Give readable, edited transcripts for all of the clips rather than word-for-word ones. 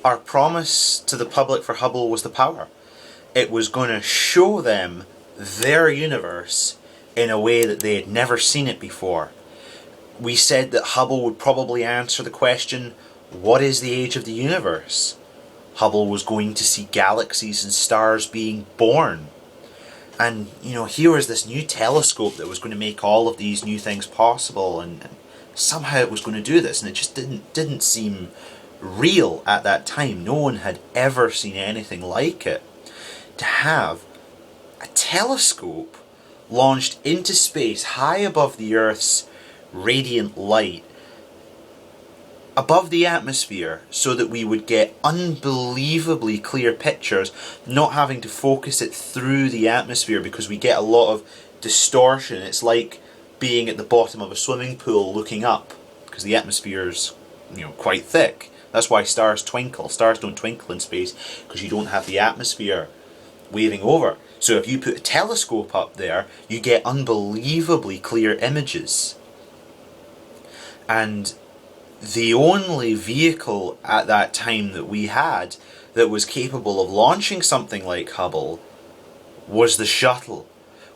our promise to the public for Hubble was the power. It was going to show them their universe in a way that they had never seen it before. We said that Hubble would probably answer the question, what is the age of the universe? Hubble was going to see galaxies and stars being born. And, here was this new telescope that was going to make all of these new things possible, and somehow it was going to do this, and it just didn't seem real at that time. No one had ever seen anything like it. To have a telescope launched into space high above the Earth's radiant light, above the atmosphere, so that we would get unbelievably clear pictures, not having to focus it through the atmosphere because we get a lot of distortion. It's like being at the bottom of a swimming pool looking up, because the atmosphere's quite thick. That's why stars twinkle. Stars don't twinkle in space because you don't have the atmosphere waving over. So if you put a telescope up there, you get unbelievably clear images. And the only vehicle at that time that we had that was capable of launching something like Hubble was the shuttle.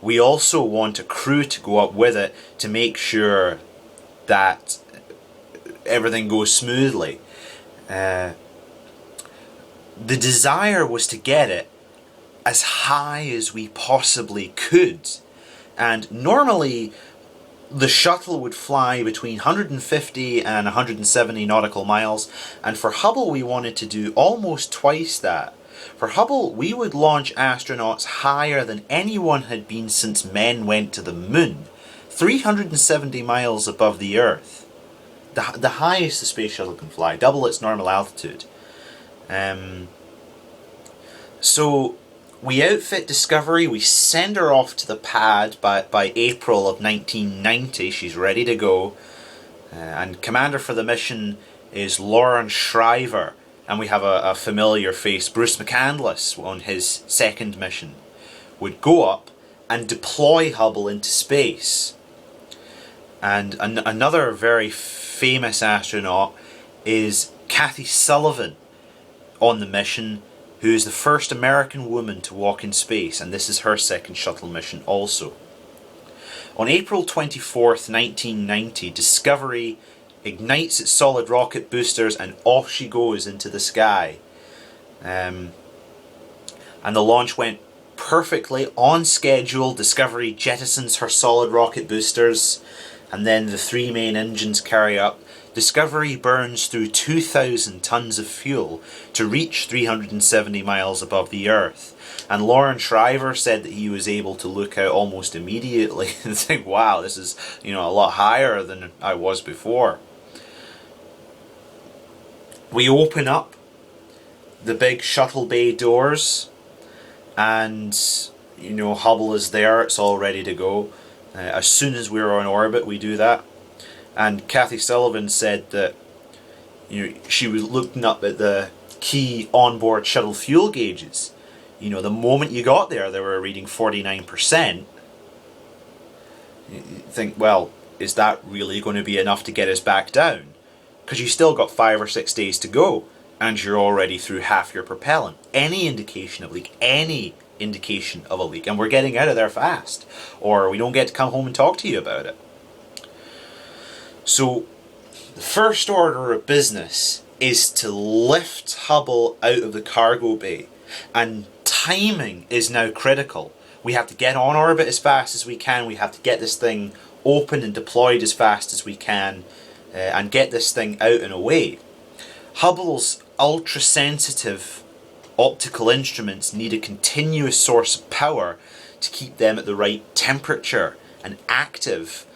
We also want a crew to go up with it to make sure that everything goes smoothly. The desire was to get it as high as we possibly could. And normally the shuttle would fly between 150 and 170 nautical miles, and for Hubble we wanted to do almost twice that. For Hubble we would launch astronauts higher than anyone had been since men went to the moon, 370 miles above the Earth. The highest the space shuttle can fly, double its normal altitude. So we outfit Discovery, we send her off to the pad by April of 1990, she's ready to go. And commander for the mission is Lawrence Shriver, and we have a familiar face, Bruce McCandless, on his second mission. Would go up and deploy Hubble into space. And another very famous astronaut is Kathy Sullivan on the mission, who is the first American woman to walk in space, and this is her second shuttle mission also. On April 24th, 1990, Discovery ignites its solid rocket boosters and off she goes into the sky. And the launch went perfectly on schedule. Discovery jettisons her solid rocket boosters, and then the three main engines carry up. Discovery burns through 2,000 tons of fuel to reach 370 miles above the Earth. And Lawrence Shriver said that he was able to look out almost immediately and think, wow, this is a lot higher than I was before. We open up the big shuttle bay doors, and Hubble is there, it's all ready to go. As soon as we're on orbit we do that. And Kathy Sullivan said that she was looking up at the key onboard shuttle fuel gauges. The moment you got there, they were reading 49%. You think, well, is that really going to be enough to get us back down? Because you still got 5 or 6 days to go, and you're already through half your propellant. Any indication of leak, and we're getting out of there fast, or we don't get to come home and talk to you about it. So the first order of business is to lift Hubble out of the cargo bay, and timing is now critical. We have to get on orbit as fast as we can, we have to get this thing open and deployed as fast as we can, and get this thing out and away. Hubble's ultra-sensitive optical instruments need a continuous source of power to keep them at the right temperature and active,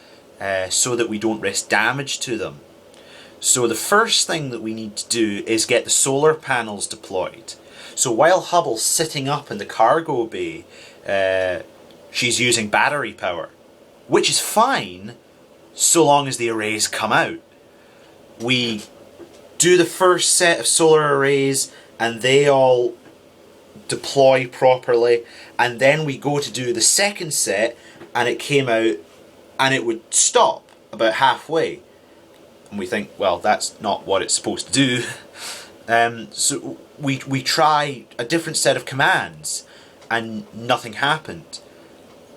so that we don't risk damage to them. So the first thing that we need to do is get the solar panels deployed. So while Hubble's sitting up in the cargo bay, she's using battery power, which is fine so long as the arrays come out. We do the first set of solar arrays and they all deploy properly, and then we go to do the second set and it came out and it would stop about halfway. And we think, well, that's not what it's supposed to do. So we try a different set of commands, and nothing happened.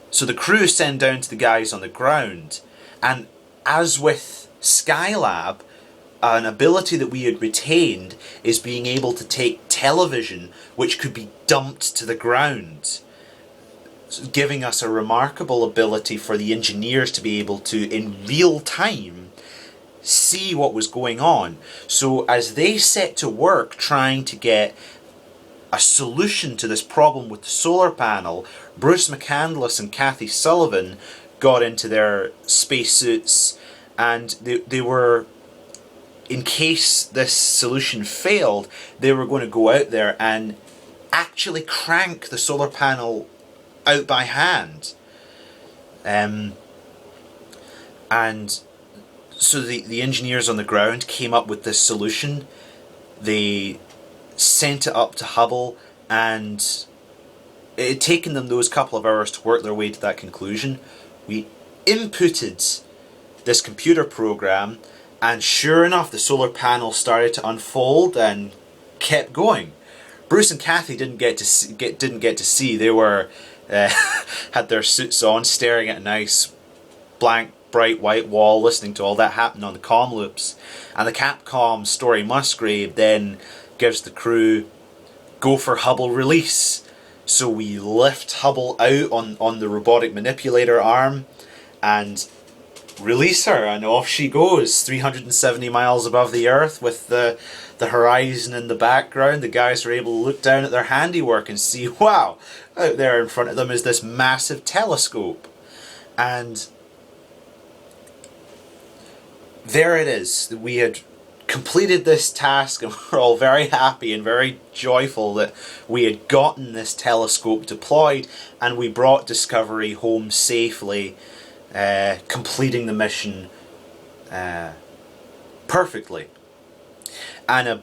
So the crew send down to the guys on the ground, and as with Skylab, an ability that we had retained is being able to take television which could be dumped to the ground, giving us a remarkable ability for the engineers to be able to, in real time, see what was going on. So as they set to work trying to get a solution to this problem with the solar panel, Bruce McCandless and Kathy Sullivan got into their spacesuits, and they were, in case this solution failed, they were going to go out there and actually crank the solar panel out by hand. And so the engineers on the ground came up with this solution. They sent it up to Hubble, and it had taken them those couple of hours to work their way to that conclusion. We inputted this computer program, and sure enough, the solar panel started to unfold and kept going. Bruce and Kathy didn't get to see. They were had their suits on, staring at a nice blank, bright white wall, listening to all that happen on the comm loops. And the Capcom Story Musgrave then gives the crew go for Hubble release. So we lift Hubble out on the robotic manipulator arm and release her, and off she goes, 370 miles above the Earth, with the horizon in the background. The guys are able to look down at their handiwork and see, wow, out there in front of them is this massive telescope. And there it is. We had completed this task, and we're all very happy and very joyful that we had gotten this telescope deployed, and we brought Discovery home safely, completing the mission perfectly. And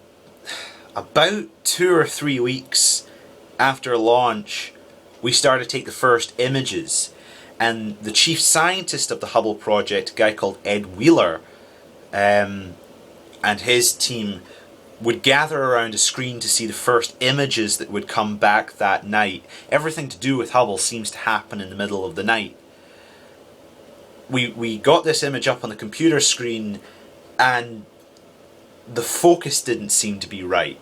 about 2 or 3 weeks after launch, we started to take the first images, and the chief scientist of the Hubble project, a guy called Ed Wheeler, and his team would gather around a screen to see the first images that would come back that night. Everything to do with Hubble seems to happen in the middle of the night. We got this image up on the computer screen, and the focus didn't seem to be right.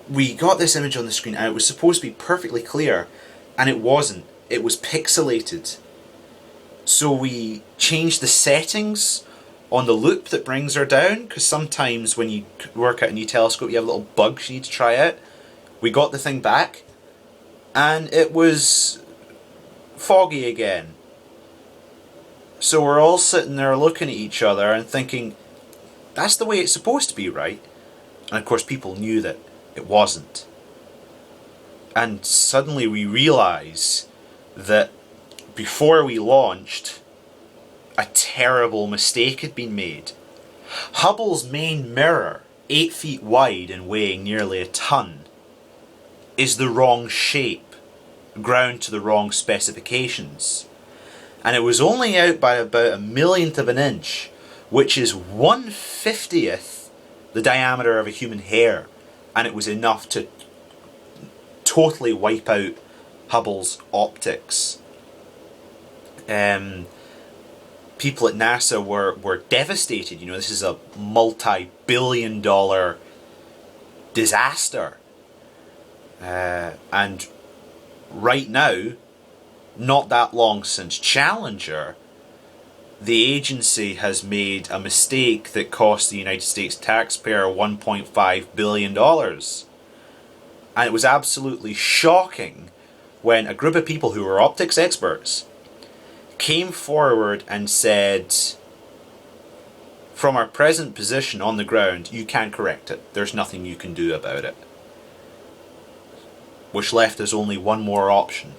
We got this image on the screen, and it was supposed to be perfectly clear, and it wasn't. It was pixelated. So we changed the settings on the loop that brings her down, because sometimes when you work out a new telescope you have little bugs you need to try out. We got the thing back, and it was foggy again. So we're all sitting there looking at each other and thinking, that's the way it's supposed to be, right? And of course people knew that it wasn't. And suddenly we realise that before we launched, a terrible mistake had been made. Hubble's main mirror, 8 feet wide and weighing nearly a ton, is the wrong shape, ground to the wrong specifications. And it was only out by about 1/millionth of an inch, which is 1/50th the diameter of a human hair, and it was enough to totally wipe out Hubble's optics. People at NASA were devastated. You know, this is a multi-billion-dollar disaster. And right now, not that long since Challenger, the agency has made a mistake that cost the United States taxpayer $1.5 billion. And it was absolutely shocking when a group of people who were optics experts came forward and said, from our present position on the ground, you can't correct it. There's nothing you can do about it. Which left us only one more option.